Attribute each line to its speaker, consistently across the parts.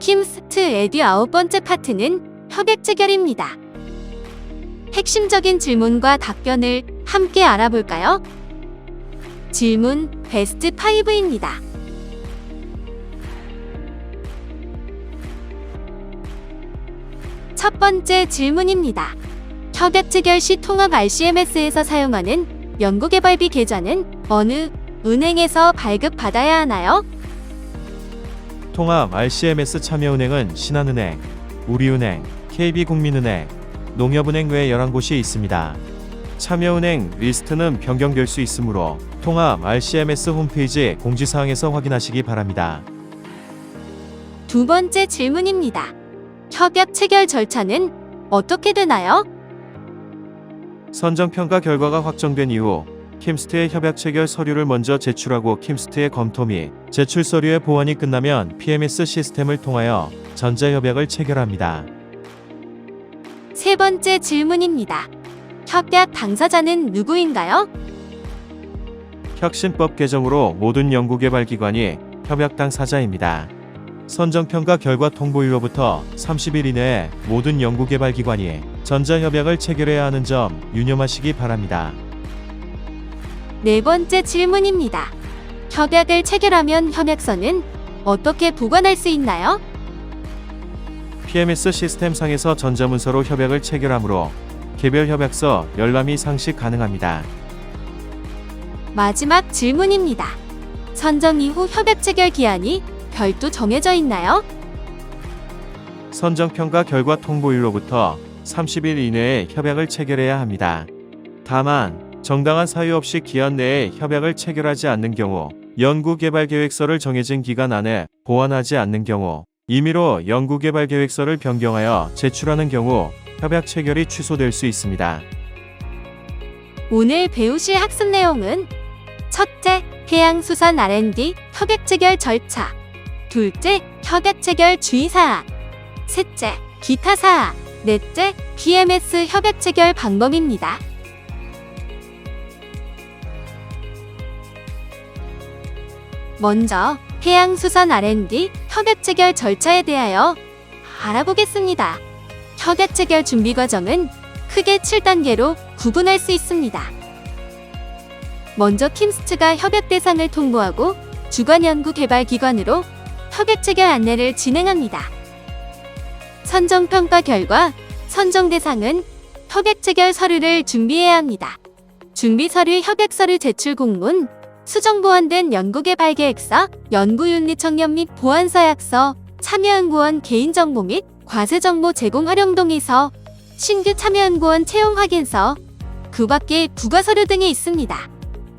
Speaker 1: 킴스트 에듀 9번째 파트는 협약 체결입니다. 핵심적인 질문과 답변을 함께 알아볼까요? 질문 베스트 5입니다. 첫 번째 질문입니다. 협약 체결 시 통합 RCMS에서 사용하는 연구개발비 계좌는 어느 은행에서 발급받아야 하나요?
Speaker 2: 통합 RCMS 참여은행은 신한은행, 우리은행, KB국민은행, 농협은행 외 11곳이 있습니다. 참여은행 리스트는 변경될 수 있으므로 통합 RCMS 홈페이지 공지사항에서 확인하시기 바랍니다.
Speaker 1: 두 번째 질문입니다. 협약 체결 절차는 어떻게 되나요?
Speaker 2: 선정평가 결과가 확정된 이후 킴스트의 협약 체결 서류를 먼저 제출하고 킴스트의 검토 및 제출 서류의 보완이 끝나면 PMS 시스템을 통하여 전자협약을 체결합니다.
Speaker 1: 세 번째 질문입니다. 협약 당사자는 누구인가요?
Speaker 2: 혁신법 개정으로 모든 연구개발기관이 협약 당사자입니다. 선정평가 결과 통보일로부터 30일 이내에 모든 연구개발기관이 전자협약을 체결해야 하는 점 유념하시기 바랍니다.
Speaker 1: 네 번째 질문입니다. 협약을 체결하면 협약서는 어떻게 보관할 수 있나요?
Speaker 2: PMS 시스템상에서 전자문서로 협약을 체결하므로 개별 협약서 열람이 상시 가능합니다.
Speaker 1: 마지막 질문입니다. 선정 이후 협약 체결 기한이 별도 정해져 있나요?
Speaker 2: 선정평가 결과 통보일로부터 30일 이내에 협약을 체결해야 합니다. 다만 정당한 사유 없이 기한 내에 협약을 체결하지 않는 경우, 연구개발계획서를 정해진 기간 안에 보완하지 않는 경우, 임의로 연구개발계획서를 변경하여 제출하는 경우 협약 체결이 취소될 수 있습니다.
Speaker 1: 오늘 배우실 학습 내용은 첫째, 해양수산 R&D 협약 체결 절차. 둘째, 협약 체결 주의사항. 셋째, 기타 사항. 넷째, PMS 협약 체결 방법입니다. 먼저 해양수산 R&D 협약 체결 절차에 대하여 알아보겠습니다. 협약 체결 준비 과정은 크게 7단계로 구분할 수 있습니다. 먼저 킴스트가 협약 대상을 통보하고 주관 연구 개발 기관으로 협약 체결 안내를 진행합니다. 선정 평가 결과 선정 대상은 협약 체결 서류를 준비해야 합니다. 준비 서류 협약 서류 제출 공문, 수정 보완된 연구개발 계획서, 연구윤리 청년 및 보완 서약서, 참여연구원 개인정보 및 과세정보 제공 활용 동의서, 신규 참여연구원 채용 확인서, 그 밖에 부가 서류 등이 있습니다.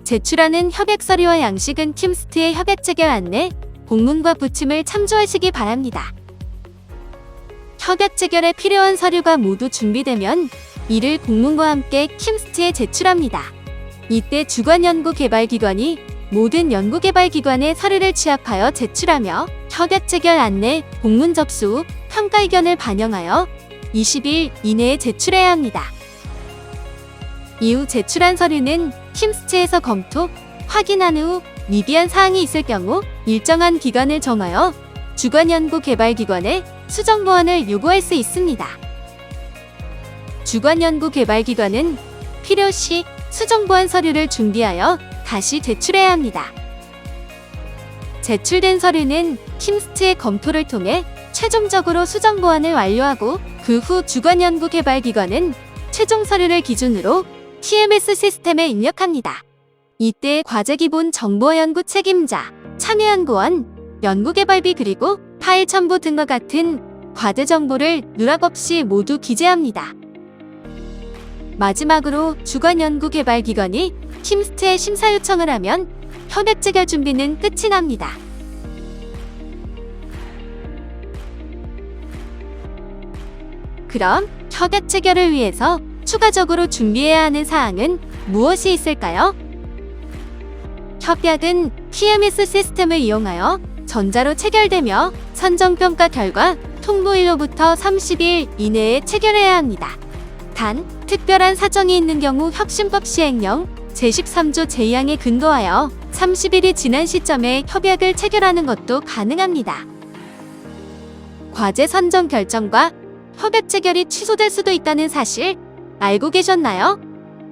Speaker 1: 제출하는 협약 서류와 양식은 킴스트의 협약 체결 안내, 공문과 부침을 참조하시기 바랍니다. 협약 체결에 필요한 서류가 모두 준비되면 이를 공문과 함께 킴스트에 제출합니다. 이때 주관연구개발기관이 모든 연구개발기관의 서류를 취합하여 제출하며 협약 체결 안내, 공문 접수 후 평가 의견을 반영하여 20일 이내에 제출해야 합니다. 이후 제출한 서류는 킴스트에서 검토, 확인한 후 미비한 사항이 있을 경우 일정한 기간을 정하여 주관연구개발기관에 수정 보완을 요구할 수 있습니다. 주관연구개발기관은 필요시 수정 보완 서류를 준비하여 다시 제출해야 합니다. 제출된 서류는 킴스트의 검토를 통해 최종적으로 수정 보완을 완료하고 그 후 주관연구개발기관은 최종 서류를 기준으로 TMS 시스템에 입력합니다. 이때 과제 기본 정보 연구 책임자, 참여연구원, 연구개발비 그리고 파일 첨부 등과 같은 과제 정보를 누락 없이 모두 기재합니다. 마지막으로 주관연구개발기관이 킴스트에 심사 요청을 하면 협약 체결 준비는 끝이 납니다. 그럼 협약 체결을 위해서 추가적으로 준비해야 하는 사항은 무엇이 있을까요? 협약은 TMS 시스템을 이용하여 전자로 체결되며 선정평가 결과 통보일로부터 30일 이내에 체결해야 합니다. 단, 특별한 사정이 있는 경우 혁신법 시행령 제13조 제2항에 근거하여 30일이 지난 시점에 협약을 체결하는 것도 가능합니다. 과제 선정 결정과 협약 체결이 취소될 수도 있다는 사실 알고 계셨나요?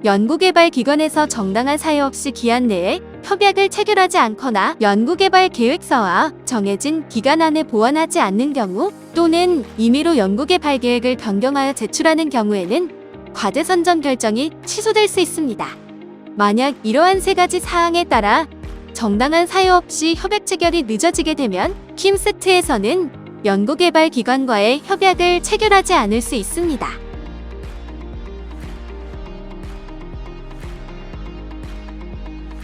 Speaker 1: 연구개발기관에서 정당한 사유 없이 기한 내에 협약을 체결하지 않거나 연구개발 계획서와 정해진 기간 안에 보완하지 않는 경우 또는 임의로 연구개발 계획을 변경하여 제출하는 경우에는 과제 선정 결정이 취소될 수 있습니다. 만약 이러한 세 가지 사항에 따라 정당한 사유 없이 협약 체결이 늦어지게 되면 킴스트에서는 연구개발기관과의 협약을 체결하지 않을 수 있습니다.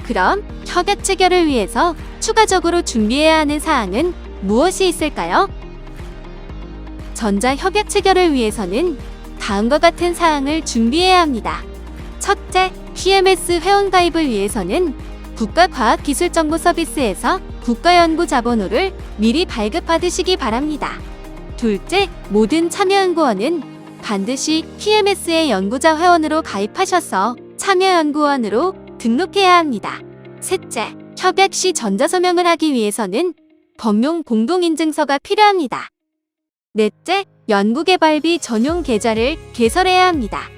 Speaker 1: 그럼 협약 체결을 위해서 추가적으로 준비해야 하는 사항은 무엇이 있을까요? 전자 협약 체결을 위해서는 다음과 같은 사항을 준비해야 합니다. 첫째, PMS 회원가입을 위해서는 국가과학기술정보서비스에서 국가연구자본호를 미리 발급받으시기 바랍니다. 둘째, 모든 참여연구원은 반드시 PMS의 연구자 회원으로 가입하셔서 참여연구원으로 등록해야 합니다. 셋째, 협약 시 전자서명을 하기 위해서는 법용 공동인증서가 필요합니다. 넷째, 연구개발비 전용 계좌를 개설해야 합니다.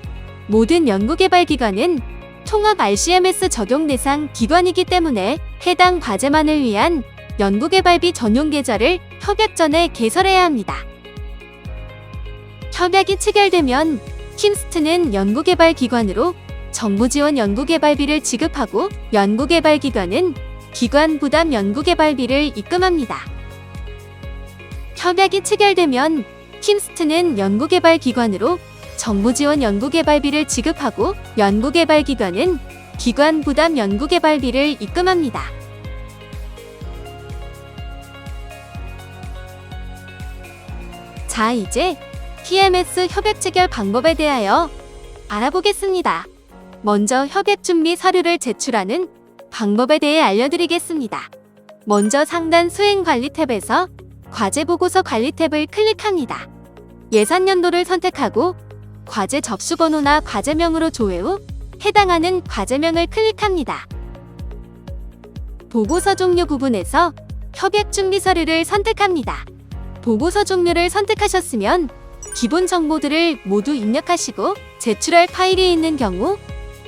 Speaker 1: 모든 연구개발기관은 통합 RCMS 적용 대상 기관이기 때문에 해당 과제만을 위한 연구개발비 전용 계좌를 협약 전에 개설해야 합니다. 협약이 체결되면 킴스트는 연구개발기관으로 정부지원 연구개발비를 지급하고 연구개발기관은 기관 부담 연구개발비를 입금합니다. 협약이 체결되면 킴스트는 연구개발기관으로 정부지원 연구개발비를 지급하고 연구개발기관은 기관 부담 연구개발비를 입금합니다. 자, 이제 PMS 협약 체결 방법에 대하여 알아보겠습니다. 먼저 협약 준비 서류를 제출하는 방법에 대해 알려드리겠습니다. 먼저 상단 수행 관리 탭에서 과제 보고서 관리 탭을 클릭합니다. 예산연도를 선택하고 과제 접수번호나 과제명으로 조회 후 해당하는 과제명을 클릭합니다. 보고서 종류 부분에서 협약 준비 서류를 선택합니다. 보고서 종류를 선택하셨으면 기본 정보들을 모두 입력하시고 제출할 파일이 있는 경우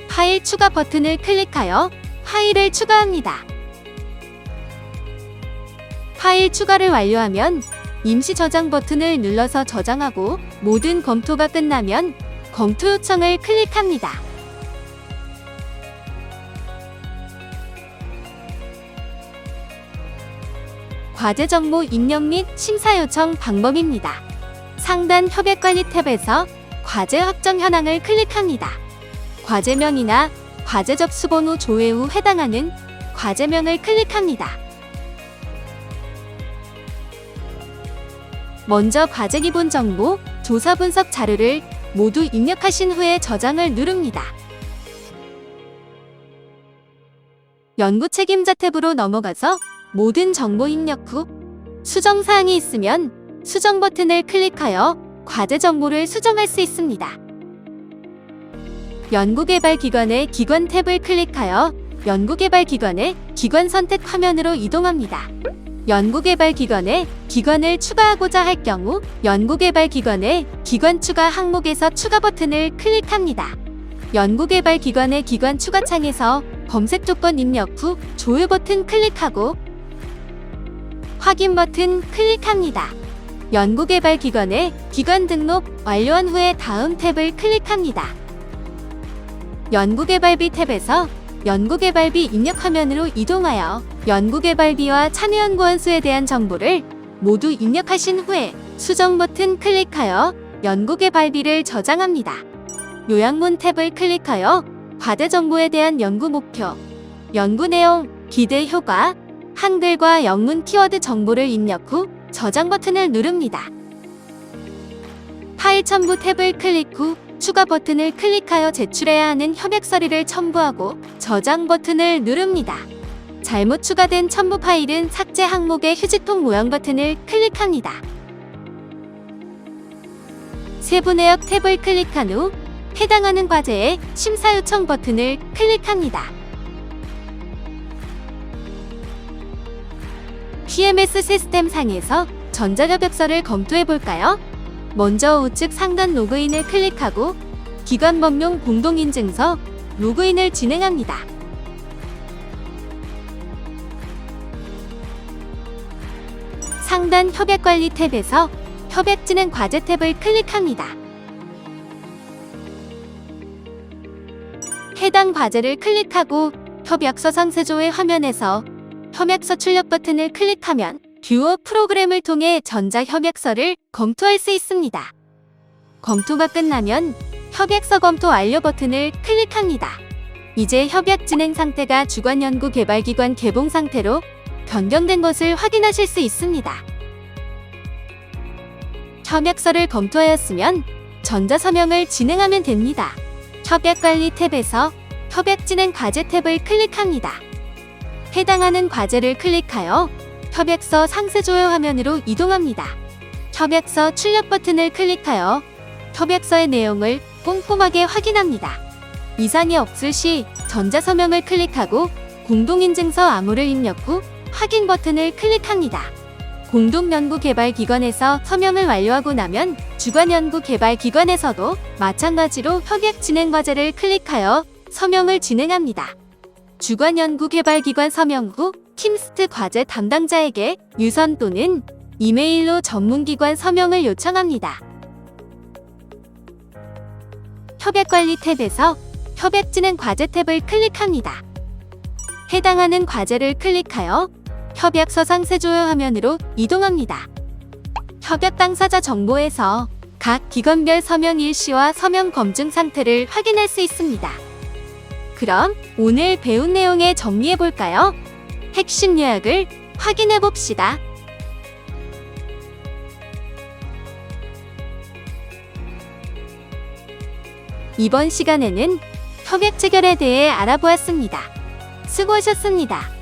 Speaker 1: 파일 추가 버튼을 클릭하여 파일을 추가합니다. 파일 추가를 완료하면 임시 저장 버튼을 눌러서 저장하고 모든 검토가 끝나면 검토 요청을 클릭합니다. 과제 정보 입력 및 심사 요청 방법입니다. 상단 협약 관리 탭에서 과제 확정 현황을 클릭합니다. 과제명이나 과제 접수번호 조회 후 해당하는 과제명을 클릭합니다. 먼저 과제 기본 정보, 조사 분석 자료를 모두 입력하신 후에 저장을 누릅니다. 연구 책임자 탭으로 넘어가서 모든 정보 입력 후 수정 사항이 있으면 수정 버튼을 클릭하여 과제 정보를 수정할 수 있습니다. 연구개발기관의 기관 탭을 클릭하여 연구개발기관의 기관 선택 화면으로 이동합니다. 연구개발기관에 기관을 추가하고자 할 경우 연구개발기관의 기관 추가 항목에서 추가 버튼을 클릭합니다. 연구개발기관의 기관 추가 창에서 검색 조건 입력 후 조회 버튼 클릭하고 확인 버튼 클릭합니다. 연구개발기관의 기관 등록 완료한 후에 다음 탭을 클릭합니다. 연구개발비 탭에서 연구개발비 입력 화면으로 이동하여 연구개발비와 참여연구원 수에 대한 정보를 모두 입력하신 후에 수정 버튼 클릭하여 연구개발비를 저장합니다. 요약문 탭을 클릭하여 과제 정보에 대한 연구 목표, 연구 내용, 기대 효과, 한글과 영문 키워드 정보를 입력 후 저장 버튼을 누릅니다. 파일 첨부 탭을 클릭 후 추가 버튼을 클릭하여 제출해야 하는 협약 서류를 첨부하고 저장 버튼을 누릅니다. 잘못 추가된 첨부 파일은 삭제 항목의 휴지통 모양 버튼을 클릭합니다. 세부 내역 탭을 클릭한 후 해당하는 과제의 심사 요청 버튼을 클릭합니다. PMS 시스템 상에서 전자협약서를 검토해 볼까요? 먼저 우측 상단 로그인을 클릭하고 기관법용 공동인증서 로그인을 진행합니다. 상단 협약관리 탭에서 협약진행 과제 탭을 클릭합니다. 해당 과제를 클릭하고 협약서 상세조회 화면에서 협약서 출력 버튼을 클릭하면 뷰어 프로그램을 통해 전자협약서를 검토할 수 있습니다. 검토가 끝나면 협약서 검토 완료 버튼을 클릭합니다. 이제 협약 진행 상태가 주관연구개발기관 개봉 상태로 변경된 것을 확인하실 수 있습니다. 협약서를 검토하였으면 전자서명을 진행하면 됩니다. 협약관리 탭에서 협약진행 과제 탭을 클릭합니다. 해당하는 과제를 클릭하여 협약서 상세조회 화면으로 이동합니다. 협약서 출력 버튼을 클릭하여 협약서의 내용을 꼼꼼하게 확인합니다. 이상이 없을 시 전자서명을 클릭하고 공동인증서 암호를 입력 후 확인 버튼을 클릭합니다. 공동연구개발기관에서 서명을 완료하고 나면 주관연구개발기관에서도 마찬가지로 협약 진행 과제를 클릭하여 서명을 진행합니다. 주관연구개발기관 서명 후 킴스트 과제 담당자에게 유선 또는 이메일로 전문기관 서명을 요청합니다. 협약관리 탭에서 협약진행 과제 탭을 클릭합니다. 해당하는 과제를 클릭하여 협약서 상세조회 화면으로 이동합니다. 협약 당사자 정보에서 각 기관별 서명 일시와 서명 검증 상태를 확인할 수 있습니다. 그럼 오늘 배운 내용에 정리해 볼까요? 핵심 요약을 확인해 봅시다. 이번 시간에는 협약 체결에 대해 알아보았습니다. 수고하셨습니다.